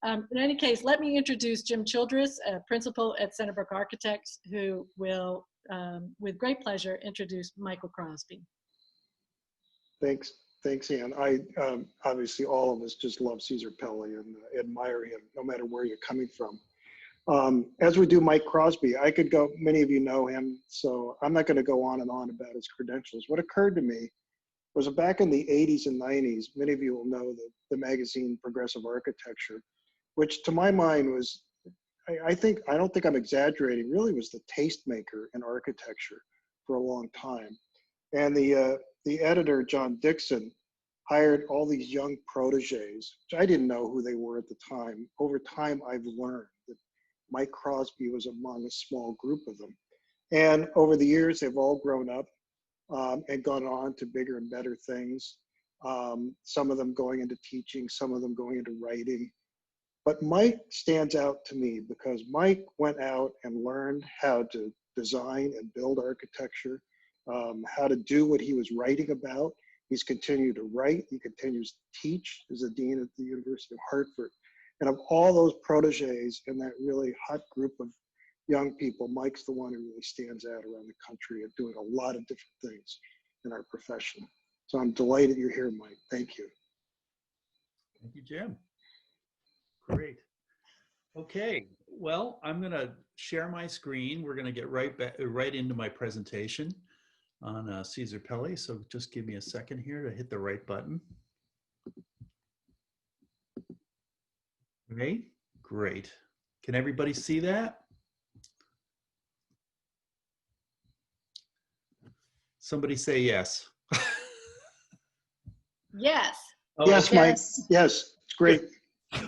In any case, let me introduce Jim Childress, a principal at Centerbrook Architects, who will, with great pleasure, introduce Michael Crosbie. Thanks, Ann. Obviously all of us just love Cesar Pelli and admire him, no matter where you're coming from. As we do Mike Crosbie, I could go, many of you know him, so I'm not going to go on and on about his credentials. What occurred to me was back in the 80s and 90s, many of you will know the magazine Progressive Architecture, which to my mind was, I don't think I'm exaggerating, really was the tastemaker in architecture for a long time. And the editor, John Dixon, hired all these young proteges, which I didn't know who they were at the time. Over time, I've learned that Mike Crosbie was among a small group of them. And over the years, they've all grown up and gone on to bigger and better things. Some of them going into teaching, some of them going into writing. But Mike stands out to me because Mike went out and learned how to design and build architecture, how to do what he was writing about. He's continued to write, he continues to teach as a dean at the University of Hartford. And of all those proteges in that really hot group of young people, Mike's the one who really stands out around the country and doing a lot of different things in our profession. So I'm delighted you're here, Mike. Thank you. Thank you, Jim. Great. Okay, well, I'm going to share my screen. We're going to get right into my presentation on Cesar Pelli. So just give me a second here to hit the right button. Okay, great. Can everybody see that? Somebody say yes. Yes. Oh, yes, okay. Mike. Yes, it's great.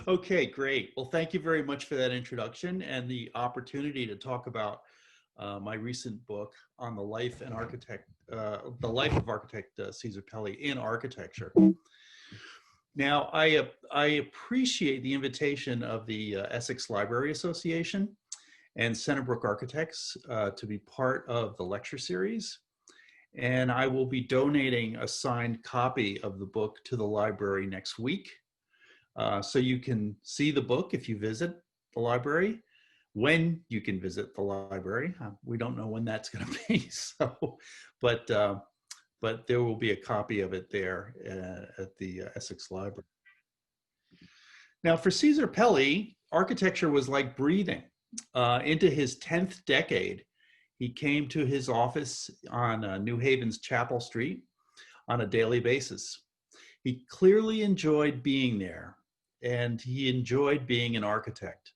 Okay, great. Well, thank you very much for that introduction and the opportunity to talk about my recent book on the life of architect Cesar Pelli in architecture. Now, I appreciate the invitation of the Essex Library Association and Centerbrook Architects to be part of the lecture series. And I will be donating a signed copy of the book to the library next week. So you can see the book if you visit the library, when you can visit the library. We don't know when that's going to be, so, but there will be a copy of it there at the Essex Library. Now, for Cesar Pelli, architecture was like breathing. Into his 10th decade, he came to his office on New Haven's Chapel Street on a daily basis. He clearly enjoyed being there, and he enjoyed being an architect.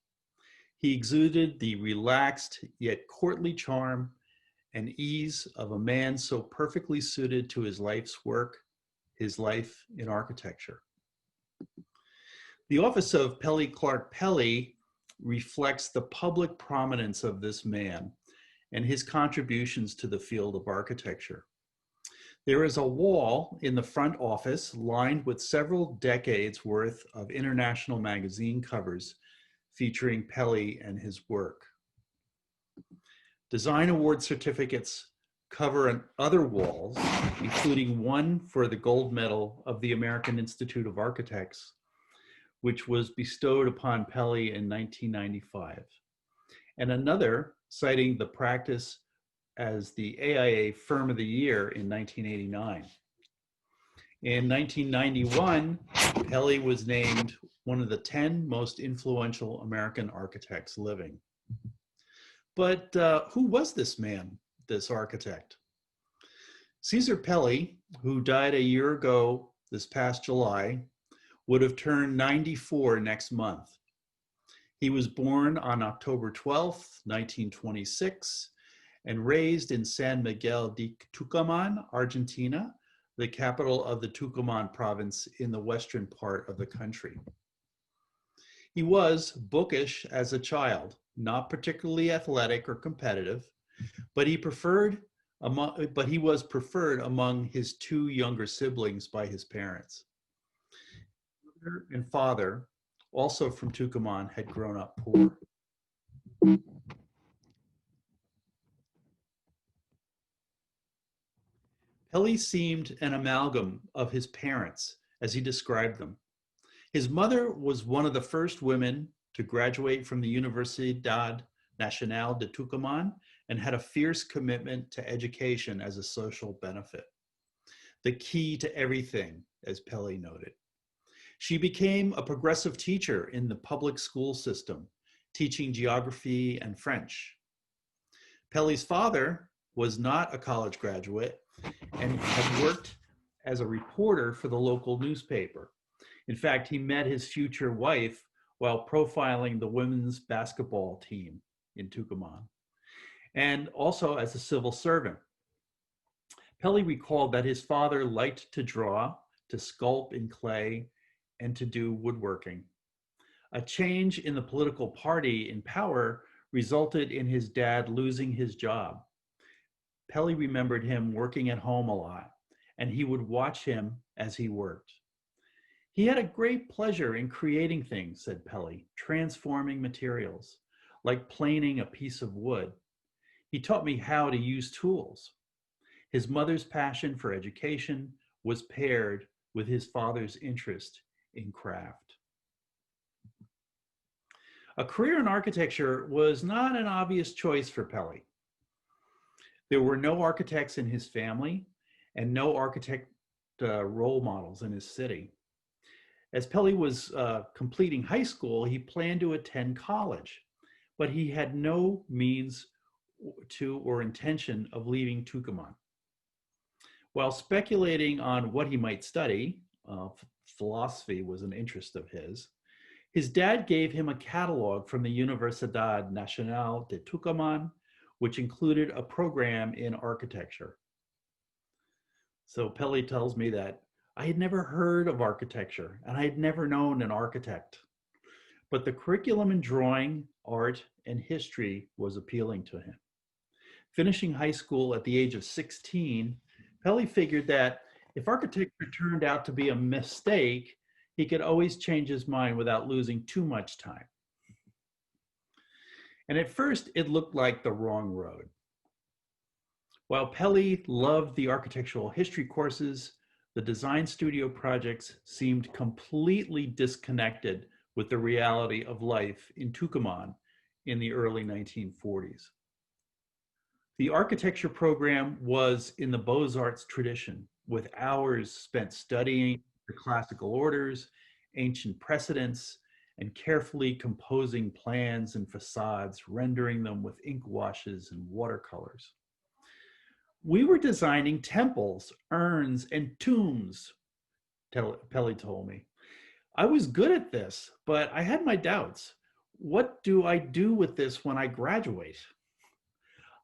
He exuded the relaxed yet courtly charm and ease of a man so perfectly suited to his life's work, his life in architecture. The office of Pelli Clarke Pelli reflects the public prominence of this man and his contributions to the field of architecture. There is a wall in the front office lined with several decades worth of international magazine covers featuring Pelli and his work. Design award certificates cover other walls, including one for the gold medal of the American Institute of Architects, which was bestowed upon Pelli in 1995, and another citing the practice as the AIA Firm of the Year in 1989. In 1991, Pelli was named one of the 10 most influential American architects living. But who was this man, this architect? Cesar Pelli, who died a year ago this past July, would have turned 94 next month. He was born on October 12th, 1926, and raised in San Miguel de Tucumán, Argentina, the capital of the Tucumán province in the western part of the country. He was bookish as a child, not particularly athletic or competitive, but he was preferred among his two younger siblings by his parents. Mother and father, also from Tucumán, had grown up poor. Pelli seemed an amalgam of his parents, as he described them. His mother was one of the first women to graduate from the Universidad Nacional de Tucumán and had a fierce commitment to education as a social benefit. The key to everything, as Pelli noted. She became a progressive teacher in the public school system, teaching geography and French. Pelli's father was not a college graduate and had worked as a reporter for the local newspaper. In fact, he met his future wife while profiling the women's basketball team in Tucumán, and also as a civil servant. Pelli recalled that his father liked to draw, to sculpt in clay, and to do woodworking. A change in the political party in power resulted in his dad losing his job. Pelli remembered him working at home a lot, and he would watch him as he worked. He had a great pleasure in creating things, said Pelli, transforming materials, like planing a piece of wood. He taught me how to use tools. His mother's passion for education was paired with his father's interest in craft. A career in architecture was not an obvious choice for Pelli. There were no architects in his family and no architect role models in his city. As Pelli was completing high school, he planned to attend college, but he had no means to or intention of leaving Tucumán. While speculating on what he might study, philosophy was an interest of his dad gave him a catalog from the Universidad Nacional de Tucumán, which included a program in architecture. So Pelli tells me that I had never heard of architecture and I had never known an architect, but the curriculum in drawing, art, and history was appealing to him. Finishing high school at the age of 16, Pelli figured that if architecture turned out to be a mistake, he could always change his mind without losing too much time. And at first, it looked like the wrong road. While Pelli loved the architectural history courses, the design studio projects seemed completely disconnected with the reality of life in Tucumán in the early 1940s. The architecture program was in the Beaux-Arts tradition, with hours spent studying the classical orders, ancient precedents, and carefully composing plans and facades, rendering them with ink washes and watercolors. We were designing temples, urns, and tombs, Pelli told me. I was good at this, but I had my doubts. What do I do with this when I graduate?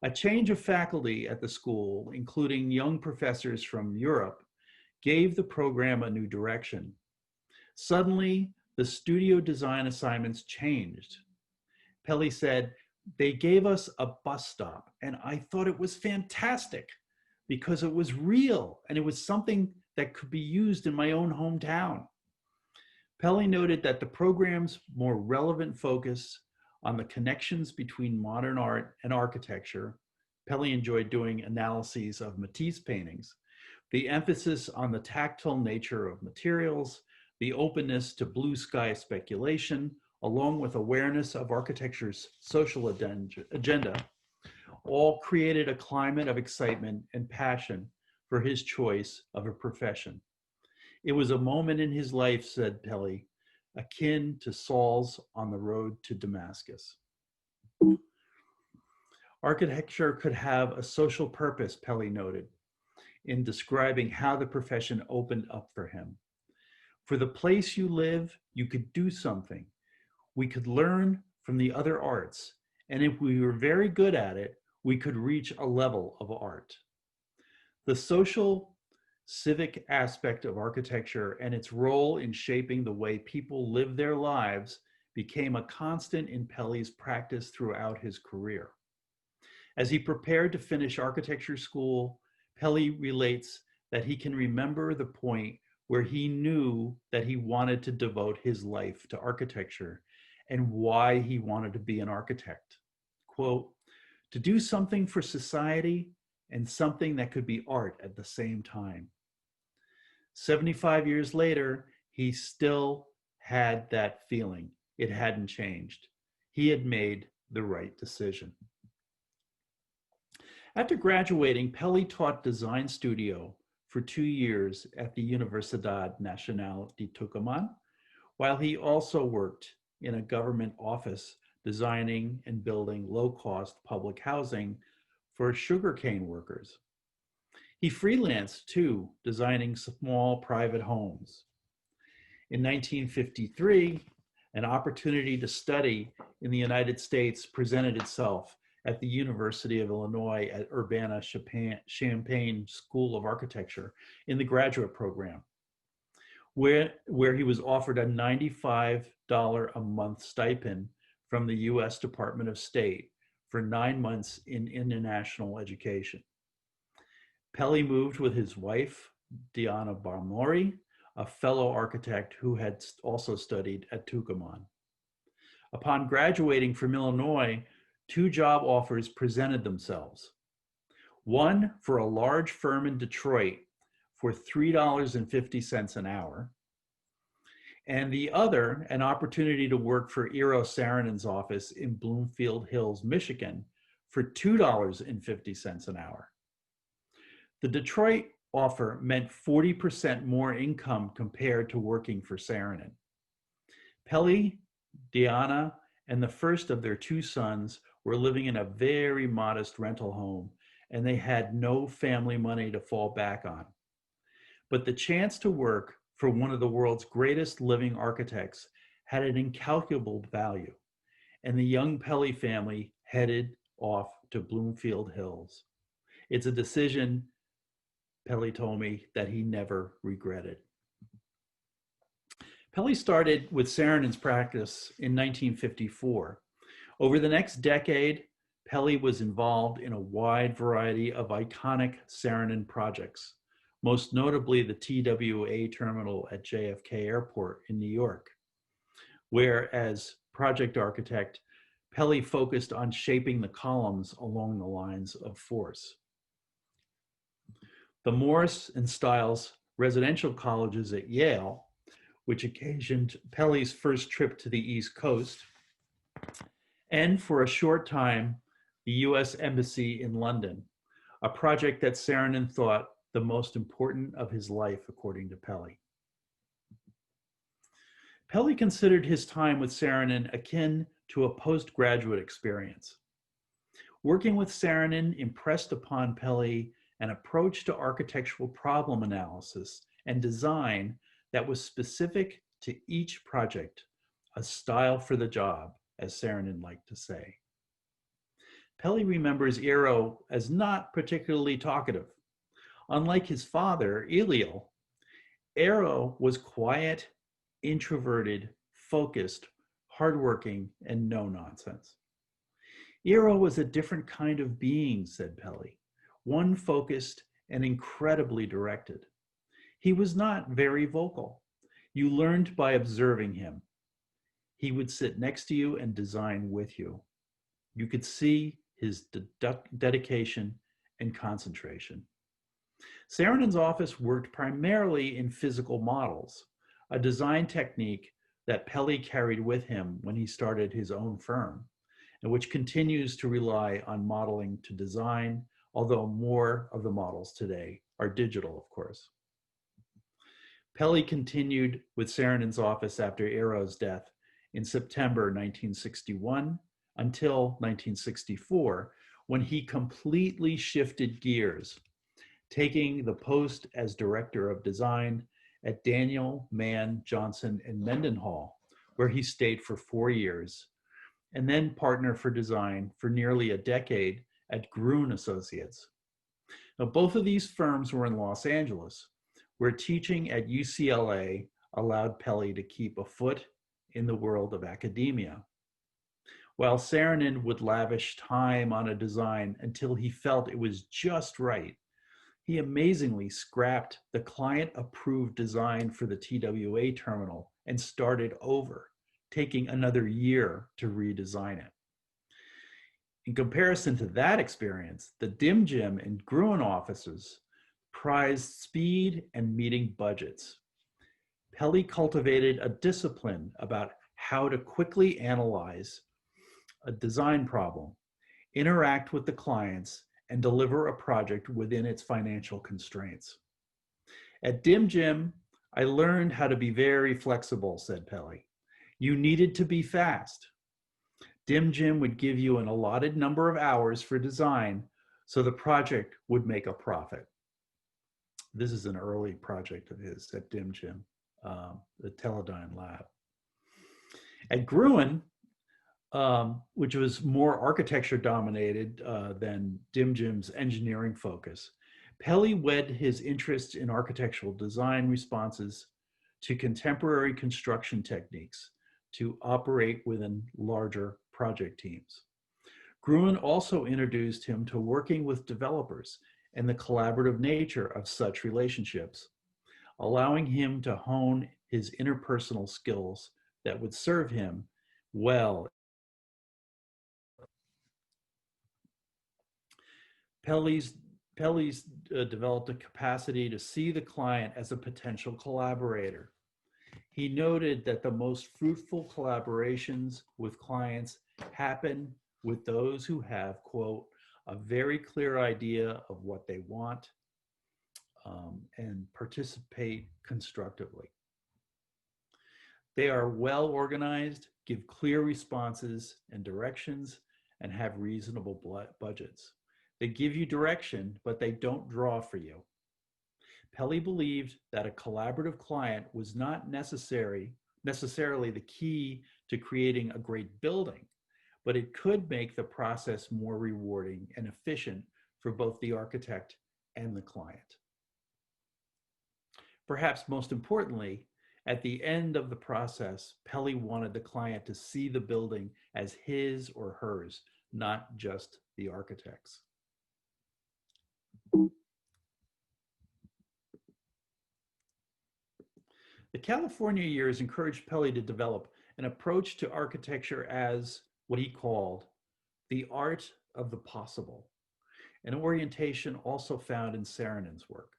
A change of faculty at the school, including young professors from Europe, gave the program a new direction. Suddenly, the studio design assignments changed. Pelli said, they gave us a bus stop, and I thought it was fantastic because it was real and it was something that could be used in my own hometown. Pelli noted that the program's more relevant focus on the connections between modern art and architecture. Pelli enjoyed doing analyses of Matisse paintings. The emphasis on the tactile nature of materials, the openness to blue sky speculation, along with awareness of architecture's social agenda, all created a climate of excitement and passion for his choice of a profession. It was a moment in his life, said Pelli, akin to Saul's on the road to Damascus. Architecture could have a social purpose, Pelli noted, in describing how the profession opened up for him. For the place you live, you could do something. We could learn from the other arts, and if we were very good at it, we could reach a level of art. The social, civic aspect of architecture and its role in shaping the way people live their lives became a constant in Pelli's practice throughout his career. As he prepared to finish architecture school, Pelli relates that he can remember the point where he knew that he wanted to devote his life to architecture and why he wanted to be an architect. Quote, to do something for society and something that could be art at the same time. 75 years later, he still had that feeling. It hadn't changed. He had made the right decision. After graduating, Pelli taught design studio for 2 years at the Universidad Nacional de Tucumán, while he also worked in a government office designing and building low-cost public housing for sugarcane workers. He freelanced too, designing small private homes. In 1953, an opportunity to study in the United States presented itself at the University of Illinois at Urbana-Champaign School of Architecture in the graduate program, where he was offered a $95 a month stipend from the US Department of State for 9 months in international education. Pelli moved with his wife, Diana Barmori, a fellow architect who had also studied at Tucumán. Upon graduating from Illinois, 2 job offers presented themselves. One for a large firm in Detroit for $3.50 an hour, and the other an opportunity to work for EERO SAARINEN's office in Bloomfield Hills, Michigan for $2.50 an hour. The Detroit offer meant 40% more income compared to working for SAARINEN. Pelli, Diana, and the first of their 2 sons were living in a very modest rental home, and they had no family money to fall back on. But the chance to work for one of the world's greatest living architects had an incalculable value, and the young Pelli family headed off to Bloomfield Hills. It's a decision, Pelli told me, that he never regretted. Pelli started with SAARINEN's practice in 1954. Over the next decade, Pelli was involved in a wide variety of iconic SAARINEN projects, most notably the TWA terminal at JFK Airport in New York, where as project architect, Pelli focused on shaping the columns along the lines of force. The MORSE and STILES residential colleges at YALE, which occasioned Pelli's first trip to the East Coast, and for a short time, the US Embassy in London, a project that SAARINEN thought the most important of his life, according to Pelli. Pelli considered his time with SAARINEN akin to a postgraduate experience. Working with SAARINEN impressed upon Pelli an approach to architectural problem analysis and design that was specific to each project, a style for the job, as SAARINEN liked to say. Pelli remembers EERO as not particularly talkative. Unlike his father, EERO, EERO was quiet, introverted, focused, hardworking, and no nonsense. EERO was a different kind of being, said Pelli, one focused and incredibly directed. He was not very vocal. You learned by observing him. He would sit next to you and design with you. You could see his dedication and concentration. SAARINEN's office worked primarily in physical models, a design technique that Pelli carried with him when he started his own firm, and which continues to rely on modeling to design, although more of the models today are digital, of course. Pelli continued with SAARINEN's office after EERO's death in September 1961 until 1964, when he completely shifted gears, taking the post as director of design at Daniel, Mann, Johnson, and Mendenhall, where he stayed for 4 years, and then partner for design for nearly a decade at GRUEN Associates. Now, both of these firms were in Los Angeles, where teaching at UCLA allowed Pelli to keep a foot in the world of academia. While SAARINEN would lavish time on a design until he felt it was just right, he amazingly scrapped the client-approved design for the TWA terminal and started over, taking another year to redesign it. In comparison to that experience, the DMJM and GRUEN offices prized speed and meeting budgets. Pelli cultivated a discipline about how to quickly analyze a design problem, interact with the clients, and deliver a project within its financial constraints. At DMJM, I learned how to be very flexible, said Pelli. You needed to be fast. DMJM would give you an allotted number of hours for design so the project would make a profit. This is an early project of his at DMJM, the TELEDYNE lab. At GRUEN, which was more architecture dominated than DMJM's engineering focus, Pelli wed his interest in architectural design responses to contemporary construction techniques to operate within larger project teams. GRUEN also introduced him to working with developers and the collaborative nature of such relationships, allowing him to hone his interpersonal skills that would serve him well. Pelli's developed a capacity to see the client as a potential collaborator. He noted that the most fruitful collaborations with clients happen with those who have, quote, a very clear idea of what they want and participate constructively. They are well organized, give clear responses and directions, and have reasonable budgets. They give you direction, but they don't draw for you. Pelli believed that a collaborative client was not necessarily the key to creating a great building, but it could make the process more rewarding and efficient for both the architect and the client. Perhaps most importantly, at the end of the process, Pelli wanted the client to see the building as his or hers, not just the architect's. The California years encouraged Pelli to develop an approach to architecture as what he called the art of the possible, an orientation also found in SAARINEN's work.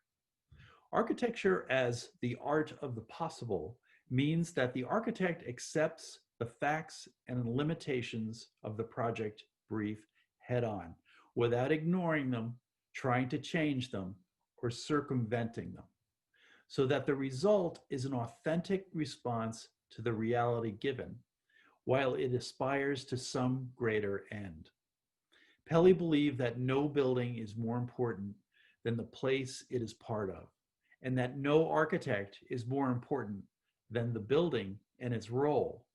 Architecture as the art of the possible means that the architect accepts the facts and limitations of the project brief head on, without ignoring them, trying to change them, or circumventing them, so that the result is an authentic response to the reality given, while it aspires to some greater end. Pelli believed that no building is more important than the place it is part of, and that no architect is more important than the building and its role,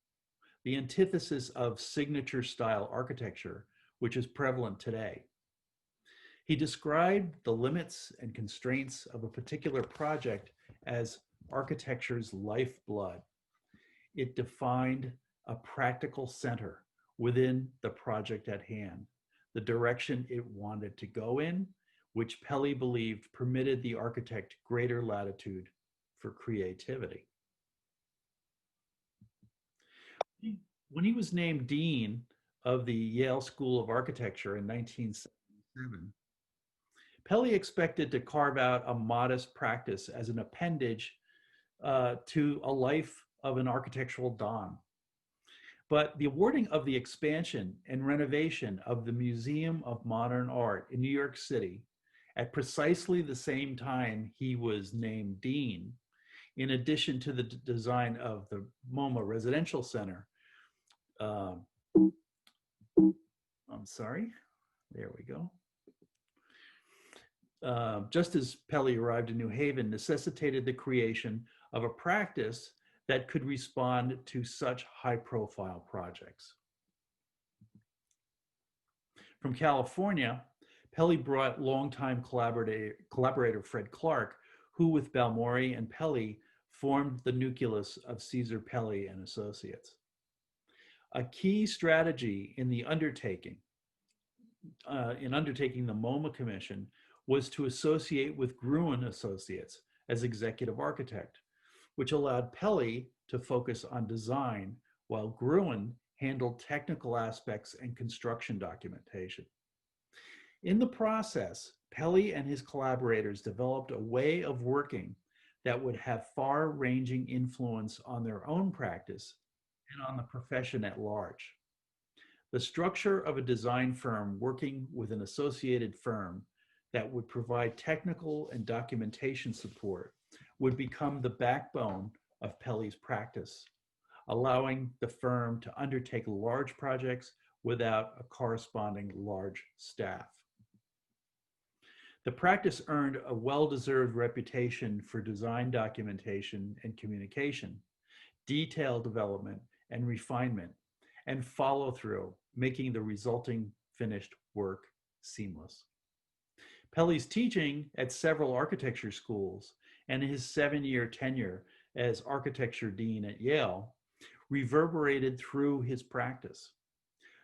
the antithesis of signature style architecture, which is prevalent today. He described the limits and constraints of a particular project as architecture's lifeblood. It defined a practical center within the project at hand, the direction it wanted to go in, which Pelli believed permitted the architect greater latitude for creativity. When he was named dean of the Yale School of Architecture in 1977, Pelli expected to carve out a modest practice as an appendage to a life of an architectural don. But the awarding of the expansion and renovation of the Museum of Modern Art in New York City at precisely the same time he was named dean, in addition to the design of the MoMA Residential Center. I'm sorry, there we go. Just as Pelli arrived in New Haven, necessitated the creation of a practice that could respond to such high-profile projects. From California, Pelli brought longtime collaborator Fred Clarke, who with Balmori and Pelli formed the nucleus of Cesar, Pelli and Associates. A key strategy in the undertaking, the MoMA Commission, was to associate with GRUEN Associates as executive architect, which allowed Pelli to focus on design while GRUEN handled technical aspects and construction documentation. In the process, Pelli and his collaborators developed a way of working that would have far-ranging influence on their own practice and on the profession at large. The structure of a design firm working with an associated firm that would provide technical and documentation support would become the backbone of Pelli's practice, allowing the firm to undertake large projects without a corresponding large staff. The practice earned a well-deserved reputation for design documentation and communication, detail development and refinement, and follow-through, making the resulting finished work seamless. Pelli's teaching at several architecture schools and his 7-year tenure as architecture dean at Yale reverberated through his practice.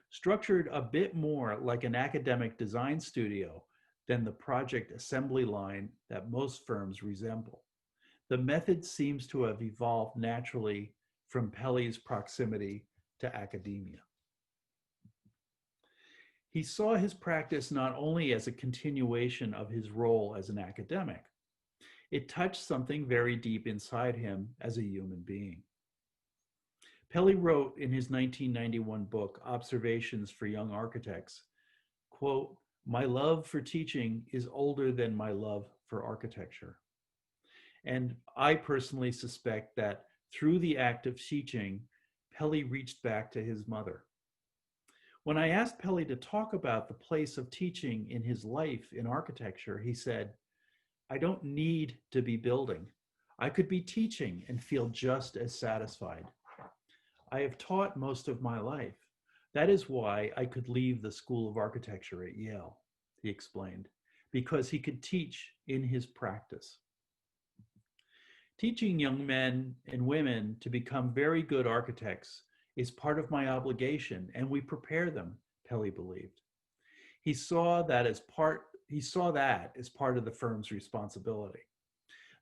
Structured a bit more like an academic design studio than the project assembly line that most firms resemble, the method seems to have evolved naturally from Pelli's proximity to academia. He saw his practice not only as a continuation of his role as an academic, it touched something very deep inside him as a human being. Pelli wrote in his 1991 book, Observations for Young Architects, quote, "My love for teaching is older than my love for architecture." And I personally suspect that through the act of teaching, Pelli reached back to his mother. When I asked Pelli to talk about the place of teaching in his life in architecture, he said, "I don't need to be building. I could be teaching and feel just as satisfied. I have taught most of my life. That is why I could leave the School of Architecture at Yale," he explained, because he could teach in his practice. Teaching young men and women to become very good architects is part of my obligation, and we prepare them, Pelli believed. He saw that as part of the firm's responsibility.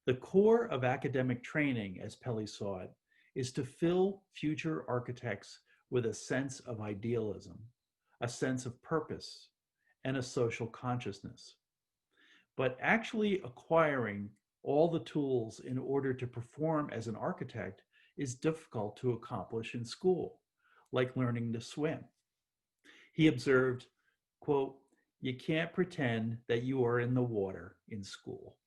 The core of academic training, as Pelli saw it, is to fill future architects with a sense of idealism, a sense of purpose, and a social consciousness. But actually acquiring all the tools in order to perform as an architect is difficult to accomplish in school, like learning to swim. He observed, quote, "You can't pretend that you are in the water in school."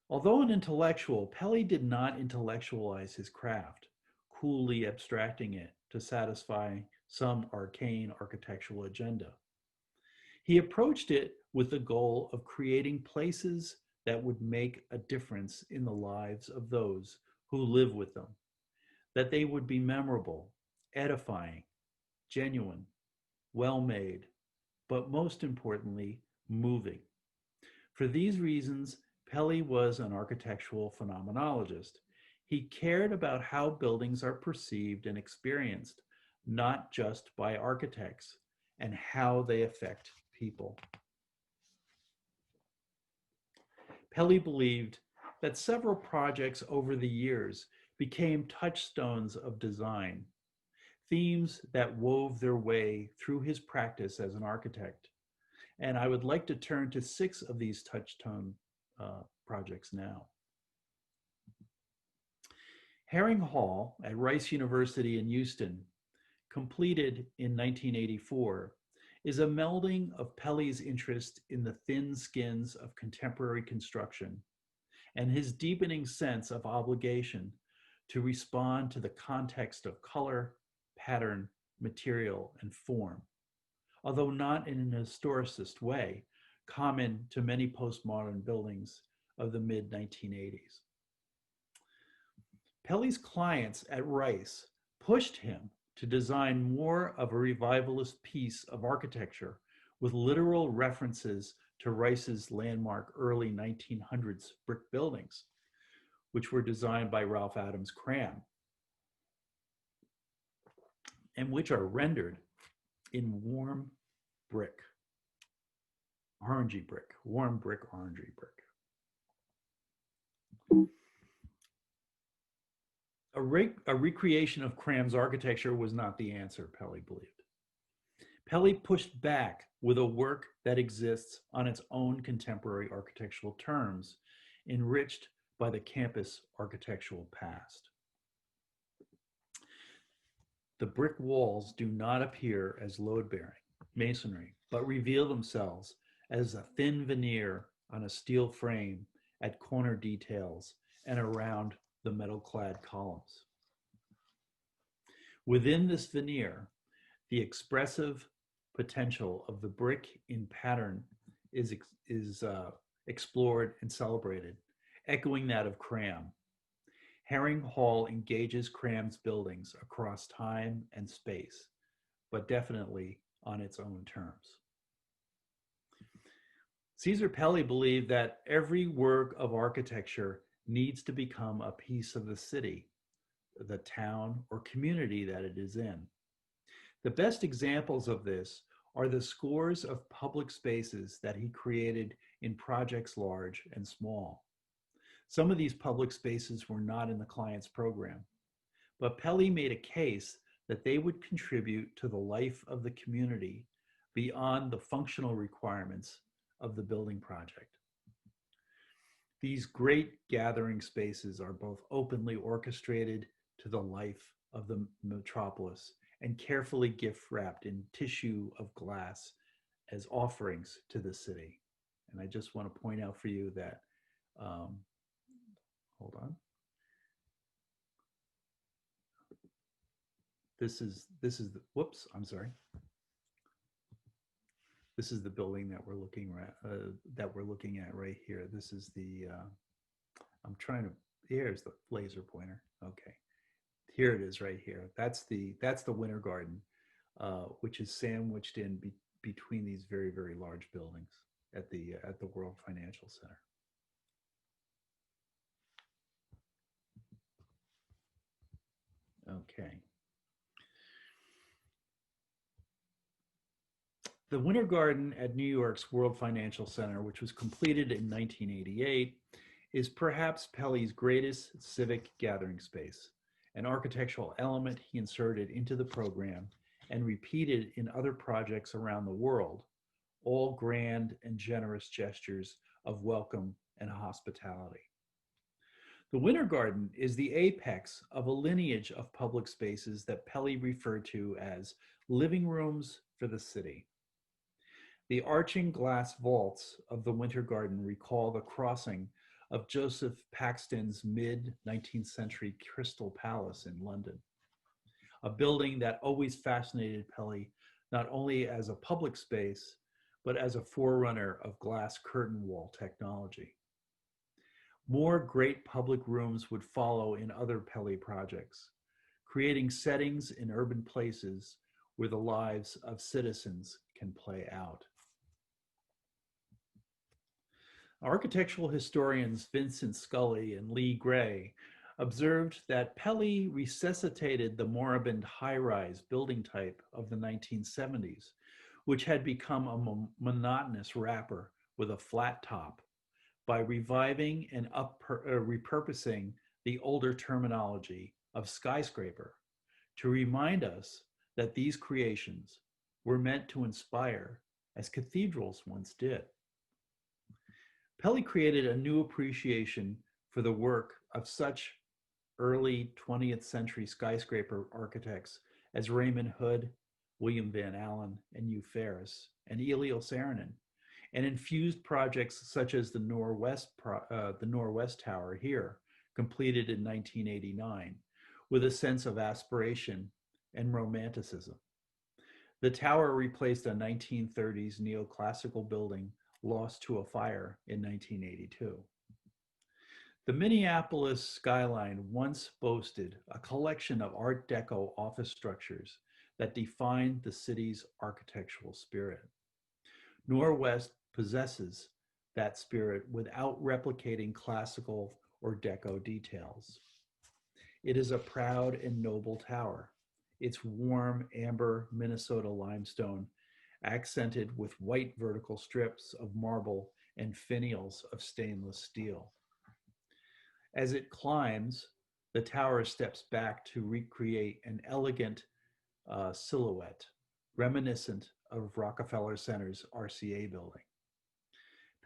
Although an intellectual, Pelli did not intellectualize his craft, coolly abstracting it to satisfy some arcane architectural agenda. He approached it with the goal of creating places that would make a difference in the lives of those who live with them, that they would be memorable, edifying, genuine, well-made, but most importantly, moving. For these reasons, Pelli was an architectural phenomenologist. He cared about how buildings are perceived and experienced, not just by architects, and how they affect people. Pelli believed that several projects over the years became touchstones of design, themes that wove their way through his practice as an architect. And I would like to turn to 6 of these touchstone projects now. Herring Hall at Rice University in Houston, completed in 1984, is a melding of Pelli's interest in the thin skins of contemporary construction and his deepening sense of obligation to respond to the context of color, pattern, material, and form, although not in an historicist way common to many postmodern buildings of the mid-1980s. Pelli's clients at Rice pushed him to design more of a revivalist piece of architecture with literal references to Rice's landmark early 1900s brick buildings, which were designed by Ralph Adams CRAM, and which are rendered in warm brick, orangey brick, warm brick, orangey brick. A recreation of CRAM's architecture was not the answer, Pelli believed. Pelli pushed back with a work that exists on its own contemporary architectural terms, enriched by the campus architectural past. The brick walls do not appear as load-bearing masonry, but reveal themselves as a thin veneer on a steel frame at corner details and around the metal-clad columns. Within this veneer, the expressive potential of the brick in pattern is explored and celebrated, echoing that of CRAM. Herring Hall engages CRAM's buildings across time and space, but definitely on its own terms. Cesar Pelli believed that every work of architecture needs to become a piece of the city, the town, or community that it is in. The best examples of this are the scores of public spaces that he created in projects large and small. Some of these public spaces were not in the client's program, but Pelli made a case that they would contribute to the life of the community beyond the functional requirements of the building project. These great gathering spaces are both openly orchestrated to the life of the metropolis and carefully gift wrapped in tissue of glass as offerings to the city. And I just want to point out for you that, hold on. This is the, whoops, I'm sorry. This is the building that we're looking at right here. This is the, I'm trying to, here's the laser pointer. Okay, here it is right here. That's the Winter Garden, which is sandwiched in between these very, very large buildings at the World Financial Center. Okay. The Winter Garden at New York's World Financial Center, which was completed in 1988, is perhaps Pelli's greatest civic gathering space, an architectural element he inserted into the program and repeated in other projects around the world, all grand and generous gestures of welcome and hospitality. The Winter Garden is the apex of a lineage of public spaces that Pelli referred to as living rooms for the city. The arching glass vaults of the Winter Garden recall the crossing of Joseph Paxton's mid-19th century Crystal Palace in London, a building that always fascinated Pelli not only as a public space, but as a forerunner of glass curtain wall technology. More great public rooms would follow in other Pelli projects, creating settings in urban places where the lives of citizens can play out. Architectural historians Vincent Scully and Lee Gray observed that Pelli resuscitated the moribund high-rise building type of the 1970s, which had become a monotonous wrapper with a flat top, by reviving and repurposing the older terminology of skyscraper to remind us that these creations were meant to inspire as cathedrals once did. Pelli created a new appreciation for the work of such early 20th century skyscraper architects as Raymond Hood, William Van Allen, and Hugh Ferris, and Elio Saarinen, and infused projects such as the Norwest Tower here, completed in 1989, with a sense of aspiration and romanticism. The tower replaced a 1930s neoclassical building lost to a fire in 1982. The Minneapolis skyline once boasted a collection of Art Deco office structures that defined the city's architectural spirit. Norwest possesses that spirit without replicating classical or Deco details. It is a proud and noble tower. Its warm amber Minnesota limestone accented with white vertical strips of marble and finials of stainless steel. As it climbs, the tower steps back to recreate an elegant silhouette, reminiscent of Rockefeller Center's RCA building.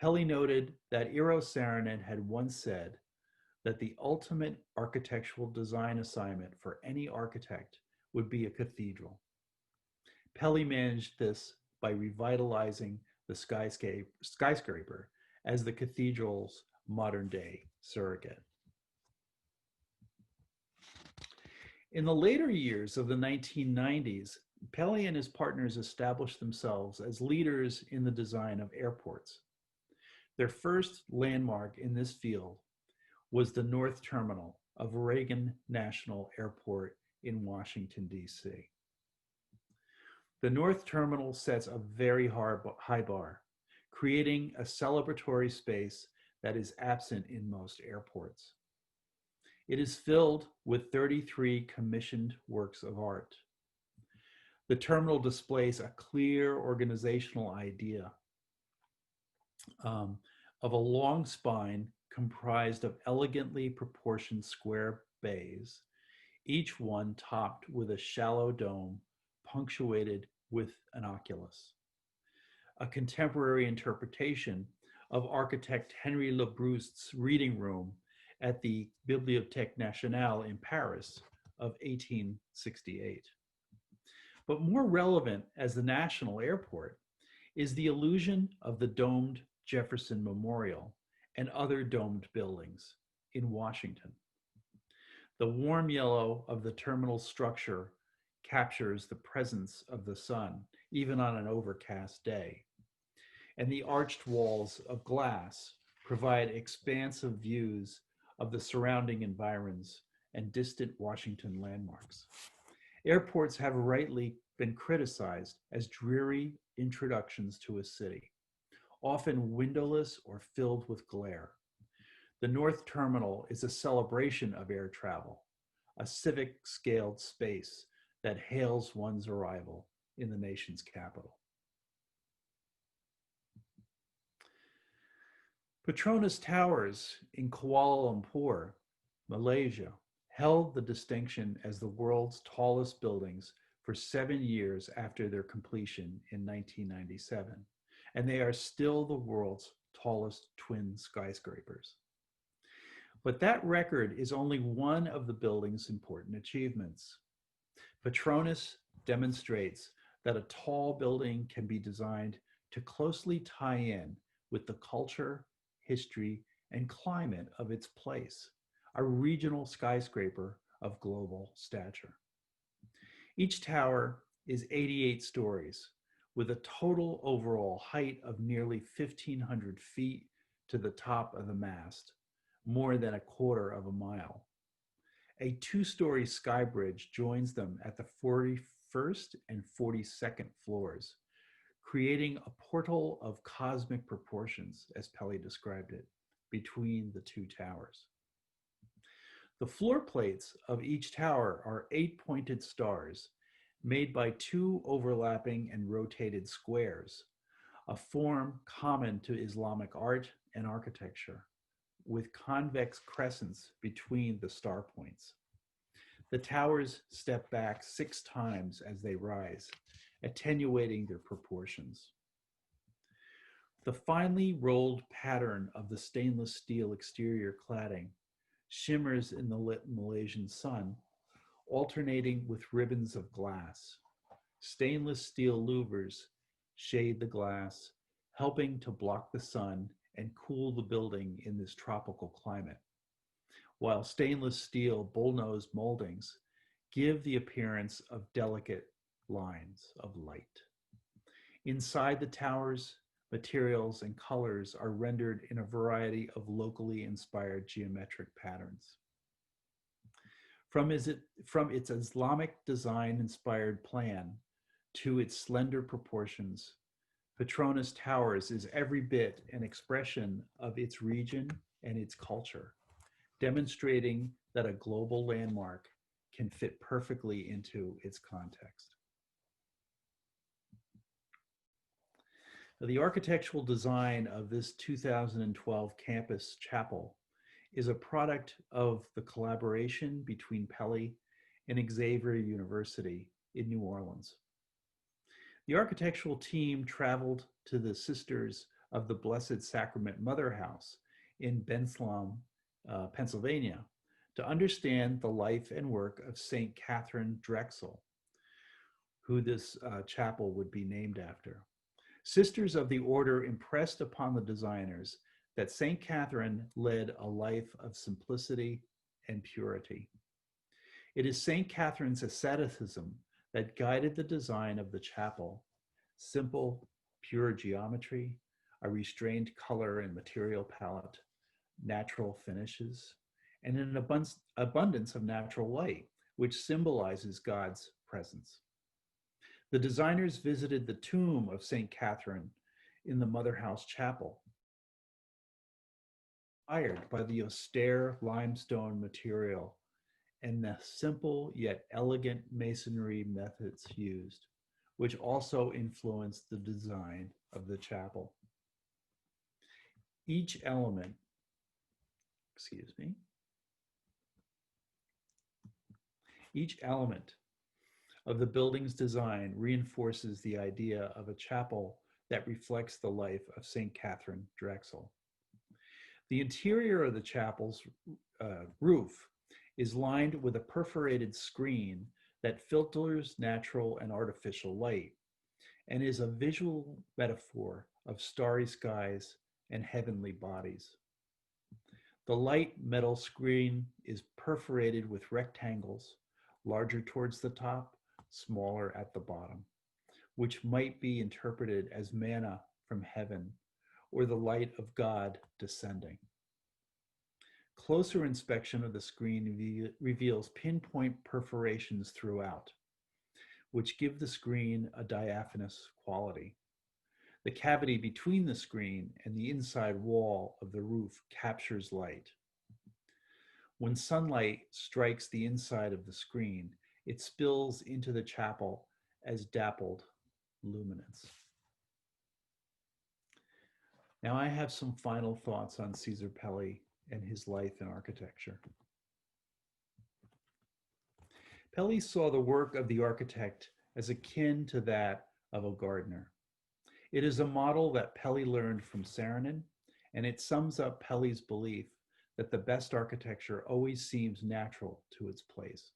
Pelli noted that Eero Saarinen had once said that the ultimate architectural design assignment for any architect would be a cathedral. Pelli managed this by revitalizing the skyscraper as the cathedral's modern-day surrogate. In the later years of the 1990s, Pelli and his partners established themselves as leaders in the design of airports. Their first landmark in this field was the North Terminal of Reagan National Airport in Washington, D.C. The North Terminal sets a very high bar, creating a celebratory space that is absent in most airports. It is filled with 33 commissioned works of art. The terminal displays a clear organizational idea of a long spine comprised of elegantly proportioned square bays, each one topped with a shallow dome punctuated with an oculus. A contemporary interpretation of architect Henry Lebroust's reading room at the Bibliothèque Nationale in Paris of 1868. But more relevant as the national airport is the illusion of the domed Jefferson Memorial and other domed buildings in Washington. The warm yellow of the terminal structure captures the presence of the sun, even on an overcast day. And the arched walls of glass provide expansive views of the surrounding environs and distant Washington landmarks. Airports have rightly been criticized as dreary introductions to a city, often windowless or filled with glare. The North Terminal is a celebration of air travel, a civic-scaled space that hails one's arrival in the nation's capital. Petronas Towers in Kuala Lumpur, Malaysia, held the distinction as the world's tallest buildings for 7 years after their completion in 1997, and they are still the world's tallest twin skyscrapers. But that record is only one of the building's important achievements. Petronas demonstrates that a tall building can be designed to closely tie in with the culture, history, and climate of its place, a regional skyscraper of global stature. Each tower is 88 stories, with a total overall height of nearly 1,500 feet to the top of the mast, more than 1/4 of a mile. A 2-story sky bridge joins them at the 41st and 42nd floors, creating a portal of cosmic proportions, as Pelli described it, between the two towers. The floor plates of each tower are 8 pointed stars made by 2 overlapping and rotated squares, a form common to Islamic art and architecture, with convex crescents between the star points. The towers step back 6 times as they rise, attenuating their proportions. The finely rolled pattern of the stainless steel exterior cladding shimmers in the lit Malaysian sun, alternating with ribbons of glass. Stainless steel louvers shade the glass, helping to block the sun and cool the building in this tropical climate, while stainless steel bullnose moldings give the appearance of delicate lines of light. Inside the towers, materials and colors are rendered in a variety of locally inspired geometric patterns. From its Islamic design-inspired plan to its slender proportions, Petronas Towers is every bit an expression of its region and its culture, demonstrating that a global landmark can fit perfectly into its context. The architectural design of this 2012 campus chapel is a product of the collaboration between Pelli and Xavier University in New Orleans. The architectural team traveled to the Sisters of the Blessed Sacrament Mother House in Bensalem, Pennsylvania, to understand the life and work of St. Catherine Drexel, who this chapel would be named after. Sisters of the order impressed upon the designers that St. Catherine led a life of simplicity and purity. It is St. Catherine's asceticism that guided the design of the chapel: simple, pure geometry, a restrained color and material palette, natural finishes, and an abundance of natural light, which symbolizes God's presence. The designers visited the tomb of St. Catherine in the Mother House Chapel, inspired by the austere limestone material and the simple yet elegant masonry methods used, which also influenced the design of the chapel. Each element, each element of the building's design reinforces the idea of a chapel that reflects the life of St. Catherine Drexel. The interior of the chapel's roof is lined with a perforated screen that filters natural and artificial light and is a visual metaphor of starry skies and heavenly bodies. The light metal screen is perforated with rectangles, larger towards the top, smaller at the bottom, which might be interpreted as manna from heaven or the light of God descending. Closer inspection of the screen reveals pinpoint perforations throughout, which give the screen a diaphanous quality. The cavity between the screen and the inside wall of the roof captures light. When sunlight strikes the inside of the screen, it spills into the chapel as dappled luminance. Now I have some final thoughts on Cesar Pelli and his life in architecture. Pelli saw the work of the architect as akin to that of a gardener. It is a model that Pelli learned from SAARINEN, and it sums up Pelli's belief that the best architecture always seems natural to its place.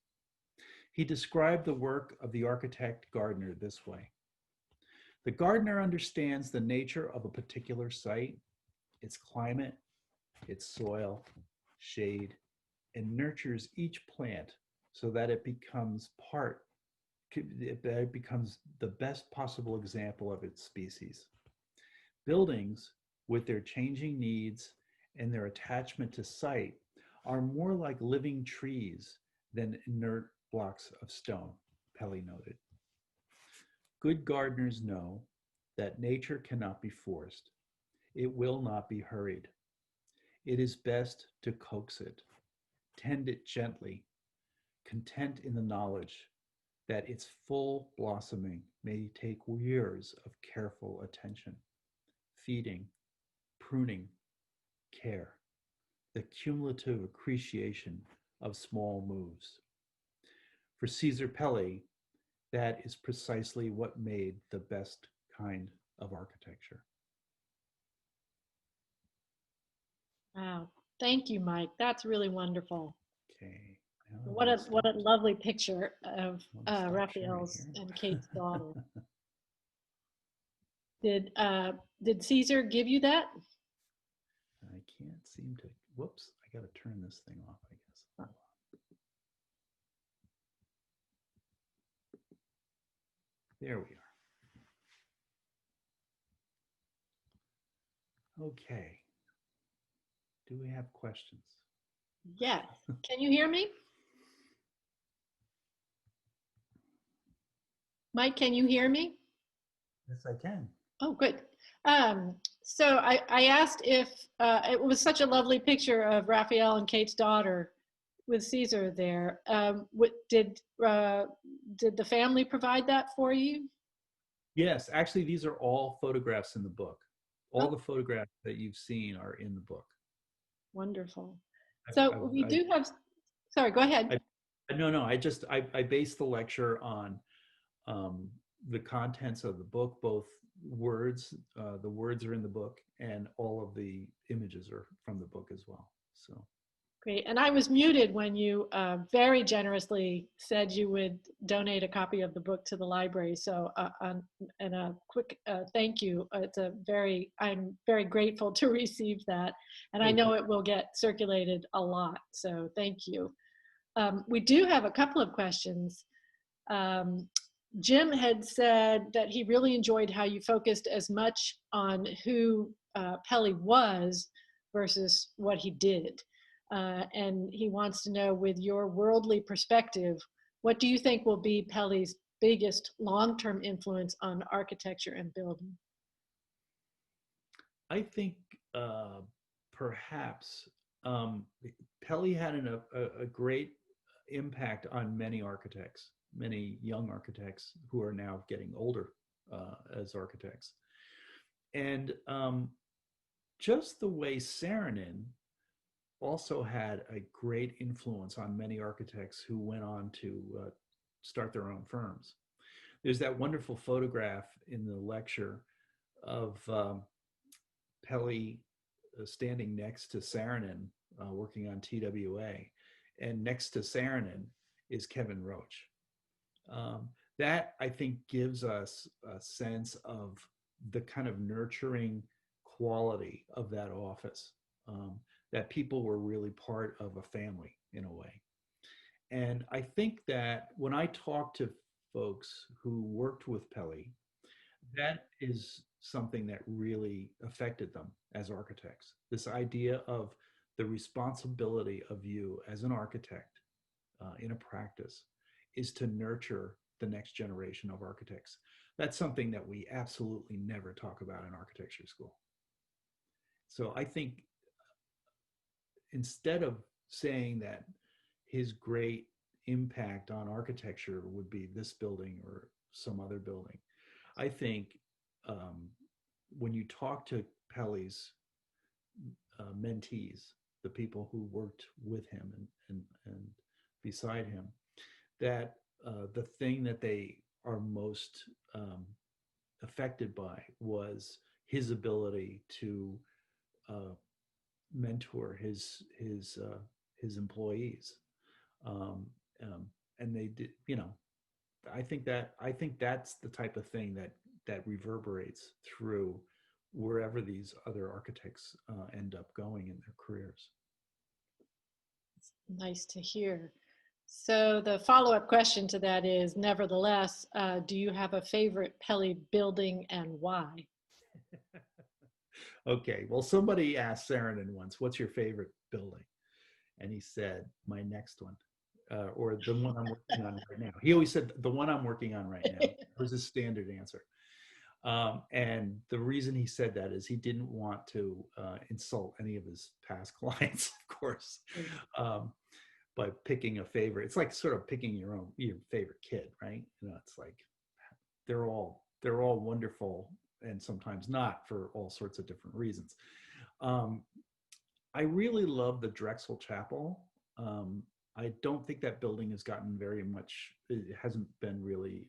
He described the work of the architect gardener this way: the gardener understands the nature of a particular site, its climate, its soil, shade, and nurtures each plant so that it becomes the best possible example of its species. Buildings, with their changing needs and their attachment to site, are more like living trees than inert blocks of stone, Pelli noted. Good gardeners know that nature cannot be forced. It will not be hurried. It is best to coax it, tend it gently, content in the knowledge that its full blossoming may take years of careful attention, feeding, pruning, care, the cumulative appreciation of small moves. For Cesar Pelli, that is precisely what made the best kind of architecture. Wow, thank you, Mike. That's really wonderful. Okay. What a lovely picture of Raphael's and Kate's daughter. Did Cesar give you that? I can't seem to. Whoops! I got to turn this thing off, I guess. Hold on. There we are. Okay. Do we have questions? Yes. Can you hear me? Mike, can you hear me? Yes, I can. Oh, good. So I asked if it was such a lovely picture of Raphael and Kate's daughter with Cesar there. Did the family provide that for you? Yes, actually, these are all photographs in the book. All the photographs that you've seen are in the book. Wonderful. So we do have, sorry, go ahead. No, I based the lecture on the contents of the book, both words, the words are in the book, and all of the images are from the book as well. So. Great. And I was muted when you very generously said you would donate a copy of the book to the library. So, and a quick thank you. I'm very grateful to receive that. And I know it will get circulated a lot. So thank you. We do have a couple of questions. Jim had said that he really enjoyed how you focused as much on who Pelli was versus what he did. And he wants to know, with your worldly perspective, what do you think will be Pelli's biggest long-term influence on architecture and building? I think perhaps Pelli had a great impact on many architects, many young architects who are now getting older as architects. And just the way SAARINEN also had a great influence on many architects who went on to start their own firms. There's that wonderful photograph in the lecture of Pelli standing next to SAARINEN working on TWA, and next to SAARINEN is Kevin Roche. That, I think, gives us a sense of the kind of nurturing quality of that office. That people were really part of a family in a way. And I think that when I talk to folks who worked with Pelli, that is something that really affected them as architects. This idea of the responsibility of you as an architect in a practice is to nurture the next generation of architects. That's something that we absolutely never talk about in architecture school. So I think instead of saying that his great impact on architecture would be this building or some other building, I think when you talk to Pelli's mentees, the people who worked with him and beside him, that the thing that they are most affected by was his ability to mentor his employees, and they did. You know, I think that's the type of thing that reverberates through wherever these other architects end up going in their careers. It's nice to hear. So the follow-up question to that is, nevertheless, do you have a favorite Pelli building and why? Okay, well, somebody asked SAARINEN once, what's your favorite building? And he said, my next one, or the one I'm working on right now. He always said, the one I'm working on right now. It was his standard answer. And the reason he said that is he didn't want to insult any of his past clients, of course, by picking a favorite. It's like sort of picking your favorite kid, right? You know, it's like they're all wonderful, and sometimes not, for all sorts of different reasons. I really love the Drexel Chapel. I don't think that building has gotten very much, it hasn't been really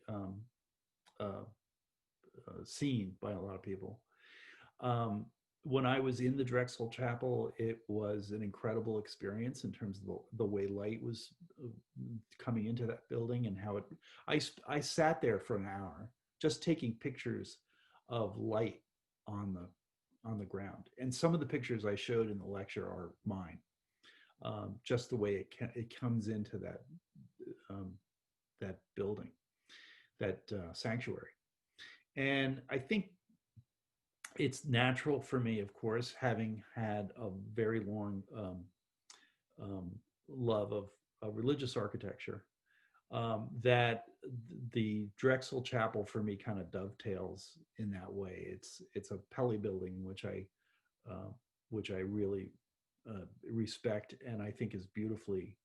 seen by a lot of people. When I was in the Drexel Chapel, it was an incredible experience in terms of the way light was coming into that building and how it, I sat there for an hour just taking pictures of light on the ground. And some of the pictures I showed in the lecture are mine. Just the way it comes into that that building, that sanctuary. And I think it's natural for me, of course, having had a very long love of religious architecture, that the Drexel Chapel for me kind of dovetails in that way. It's a Pelli building, which I really respect, and I think is beautifully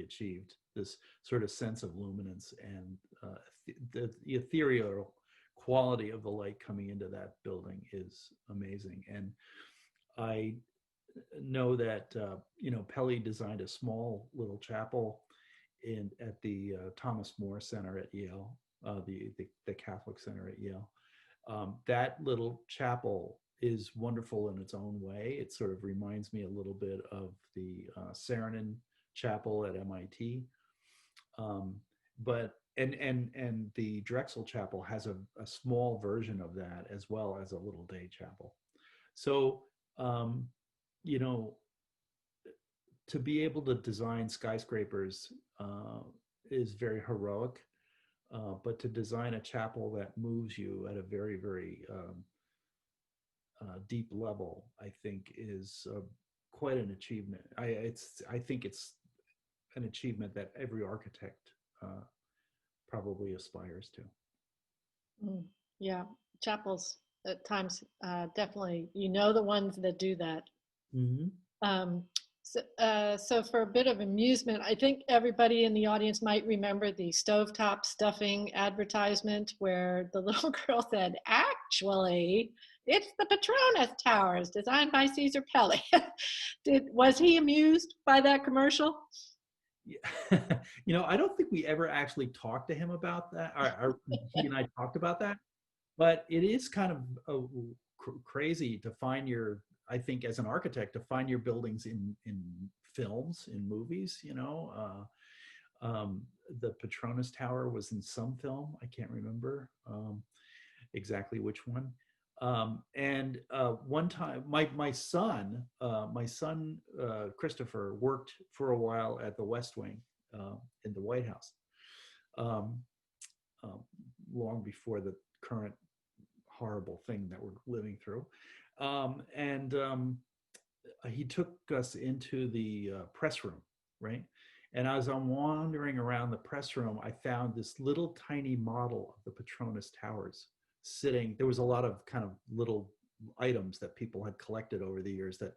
achieved. This sort of sense of luminance and the ethereal quality of the light coming into that building is amazing. And I know that Pelli designed a small little chapel at the Thomas More Center at Yale, the Catholic Center at Yale. That little chapel is wonderful in its own way. It sort of reminds me a little bit of the SAARINEN chapel at MIT. But the Drexel Chapel has a small version of that, as well as a little day chapel. So, you know, to be able to design skyscrapers is very heroic, but to design a chapel that moves you at a very, very deep level, I think is quite an achievement. I think it's an achievement that every architect probably aspires to. Yeah, chapels at times definitely, you know, the ones that do that. Mm-hmm. So for a bit of amusement, I think everybody in the audience might remember the stovetop stuffing advertisement where the little girl said, "Actually, it's the Petronas Towers designed by Cesar Pelli." Was he amused by that commercial? Yeah. You know, I don't think we ever actually talked to him about that. Or he and I talked about that, but it is kind of crazy to find I think as an architect, to find your buildings in films, in movies, you know. The Petronas Tower was in some film. I can't remember exactly which one. And one time, my son Christopher worked for a while at the West Wing in the White House, long before the current horrible thing that we're living through. He took us into the press room, right? And as I'm wandering around the press room, I found this little tiny model of the Petronas Towers sitting. There was a lot of kind of little items that people had collected over the years that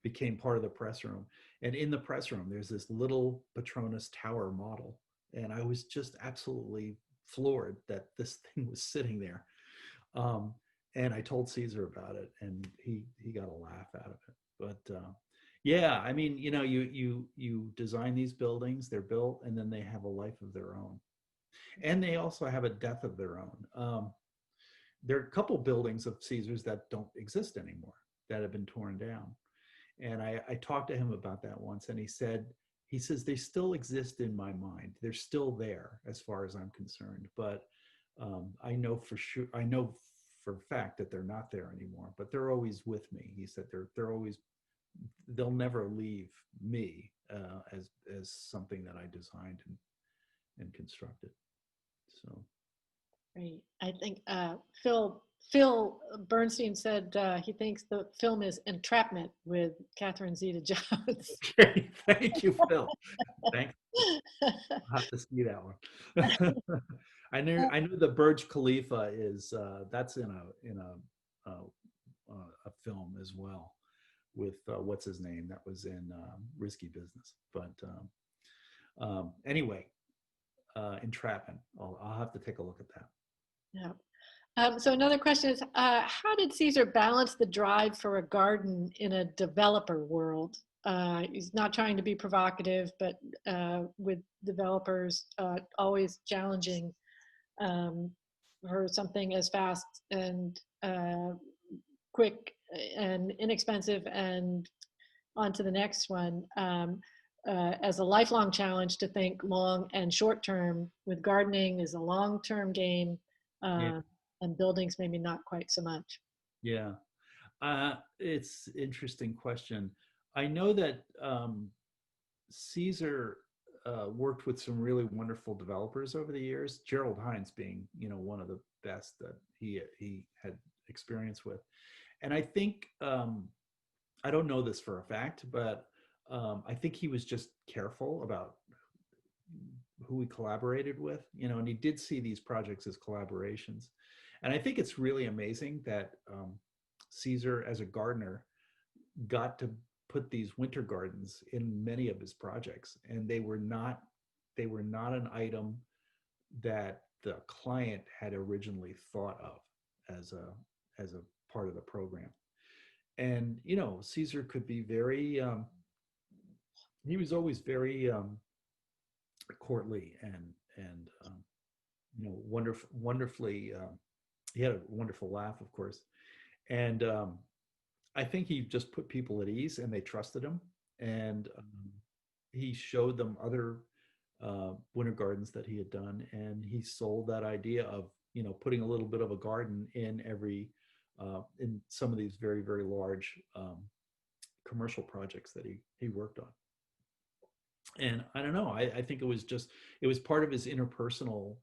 became part of the press room. And in the press room, there's this little Petronas Tower model. And I was just absolutely floored that this thing was sitting there. And I told Cesar about it, and he got a laugh out of it. But yeah, I mean, you know, you design these buildings, they're built, and then they have a life of their own. And they also have a death of their own. There are a couple buildings of Cesar's that don't exist anymore, that have been torn down. And I talked to him about that once, and he says, they still exist in my mind. They're still there as far as I'm concerned. But I know for sure, I know for a fact that they're not there anymore, but they're always with me. He said they'll never leave me as something that I designed and constructed. So. Great. I think Phil Bernstein said he thinks the film is Entrapment with Catherine Zeta-Jones. Okay, thank you, Phil. Thanks. I'll have to see that one. I knew the Burj Khalifa is that's in a film as well with what's his name, that was in Risky Business. But anyway, Entrapment. I'll have to take a look at that. Yeah. So another question is, how did Cesar balance the drive for a garden in a developer world? He's not trying to be provocative, but with developers always challenging for something as fast and quick and inexpensive and on to the next one, as a lifelong challenge to think long and short term. With gardening is a long-term game. Yeah. And buildings maybe not quite so much. Yeah, it's an interesting question. I know that Cesar worked with some really wonderful developers over the years, Gerald Hines being, you know, one of the best that he had experience with. And I think, I don't know this for a fact, but I think he was just careful about who he collaborated with, you know, and he did see these projects as collaborations. And I think it's really amazing that Cesar, as a gardener, got to put these winter gardens in many of his projects, and they were not an item that the client had originally thought of as a part of the program. And you know, Cesar could be very he was always very courtly and you wonderfully, he had a wonderful laugh, of course. And I think he just put people at ease and they trusted him. And he showed them other winter gardens that he had done. And he sold that idea of, you know, putting a little bit of a garden in every, in some of these very, very large commercial projects that he worked on. And I don't know, I think it was part of his interpersonal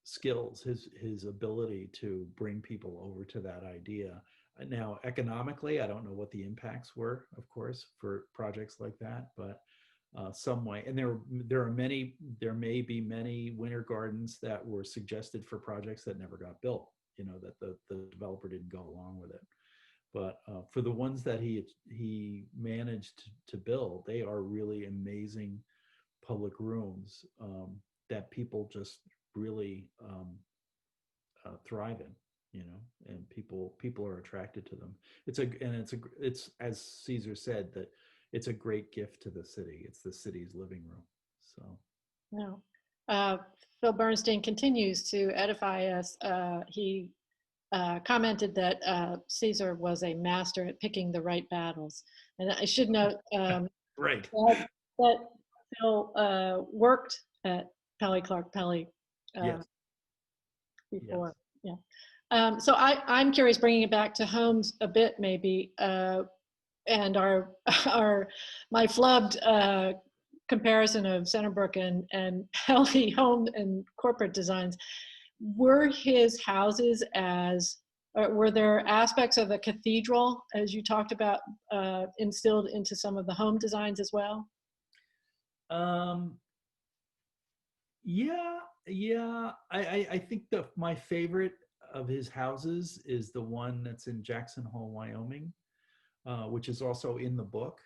skills, his ability to bring people over to that idea. Now, economically, I don't know what the impacts were, of course, for projects like that, but some way. And there may be many winter gardens that were suggested for projects that never got built, you know, that the developer didn't go along with it. But for the ones that he managed to build, they are really amazing public rooms that people just really thrive in, you know, and people are attracted to them. It's as Cesar said, that it's a great gift to the city. It's the city's living room. So. No. Phil Bernstein continues to edify us. He commented that Cesar was a master at picking the right battles. And I should note right. that Phil worked at Pelli, Clarke, Pelli yes. before. Yes. Yeah. So I'm curious, bringing it back to homes a bit, maybe, and my flubbed comparison of Centerbrook and Pelli home and corporate designs. Were his houses were there aspects of a cathedral, as you talked about, instilled into some of the home designs as well? Yeah. I think my favorite of his houses is the one that's in Jackson Hole, Wyoming, which is also in the book.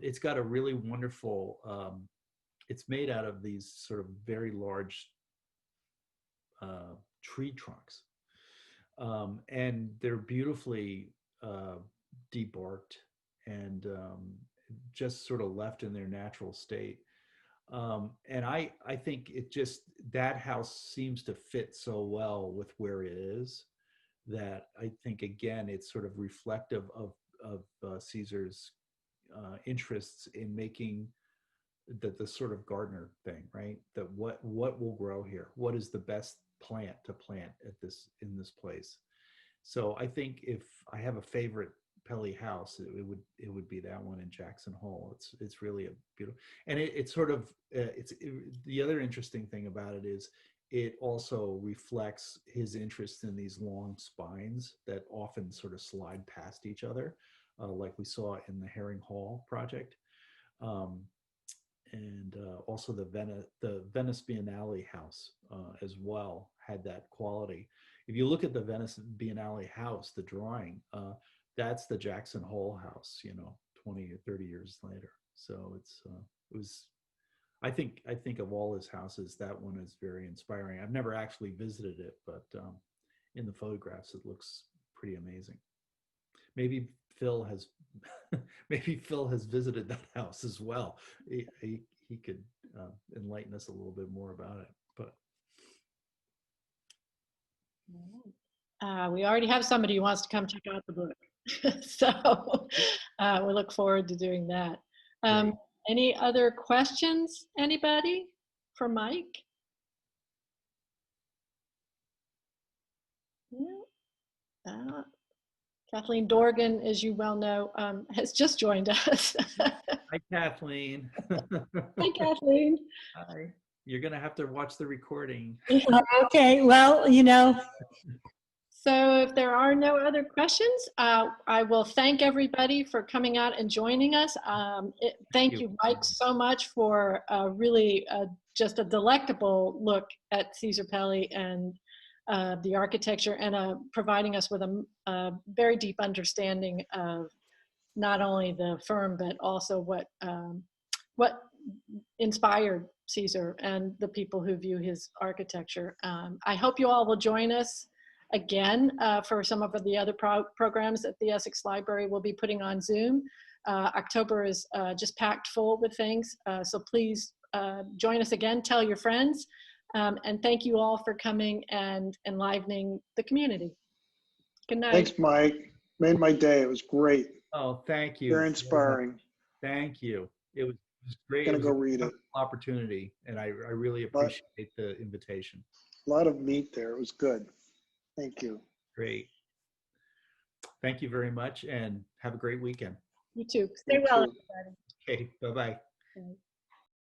It's got a really wonderful, it's made out of these sort of very large tree trunks. And they're beautifully debarked and just sort of left in their natural state. And I think that house seems to fit so well with where it is that I think, again, it's sort of reflective of Cesar's interests in making the sort of gardener thing, right? That what will grow here? What is the best plant to plant in this place? So I think if I have a favorite Pelli house, it would be that one in Jackson Hole. It's really a beautiful, and it's sort of the other interesting thing about it is it also reflects his interest in these long spines that often sort of slide past each other, like we saw in the Herring Hall project. And also the Venice Biennale house as well had that quality. If you look at the Venice Biennale house, the drawing, that's the Jackson Hole house, you know, 20 or 30 years later. So it was, I think of all his houses, that one is very inspiring. I've never actually visited it, but in the photographs, it looks pretty amazing. Maybe Phil has visited that house as well. He could enlighten us a little bit more about it. But we already have somebody who wants to come check out the book, so we look forward to doing that. Any other questions? Anybody for Mike? Yeah. Kathleen Dorgan, as you well know, has just joined us. Hi, Kathleen. Hi, Kathleen. Hi. You're going to have to watch the recording. Okay, well, you know. So if there are no other questions, I will thank everybody for coming out and joining us. Thank you, Mike, so much for really just a delectable look at Cesar Pelli and the architecture, and providing us with a very deep understanding of not only the firm, but also what inspired Cesar and the people who view his architecture. I hope you all will join us again for some of the other programs that the Essex Library will be putting on Zoom. October is just packed full with things, so please join us again, tell your friends. And thank you all for coming and enlivening the community. Good night. Thanks, Mike. Made my day. It was great. Oh, thank you. Very inspiring. Thank you. It was great. Gonna It was go a read it. wonderful opportunity, and I really appreciate the invitation. A lot of meat there. It was good. Thank you. Great. Thank you very much, and have a great weekend. You too. Stay You well, too. everybody. Okay, bye-bye. Okay.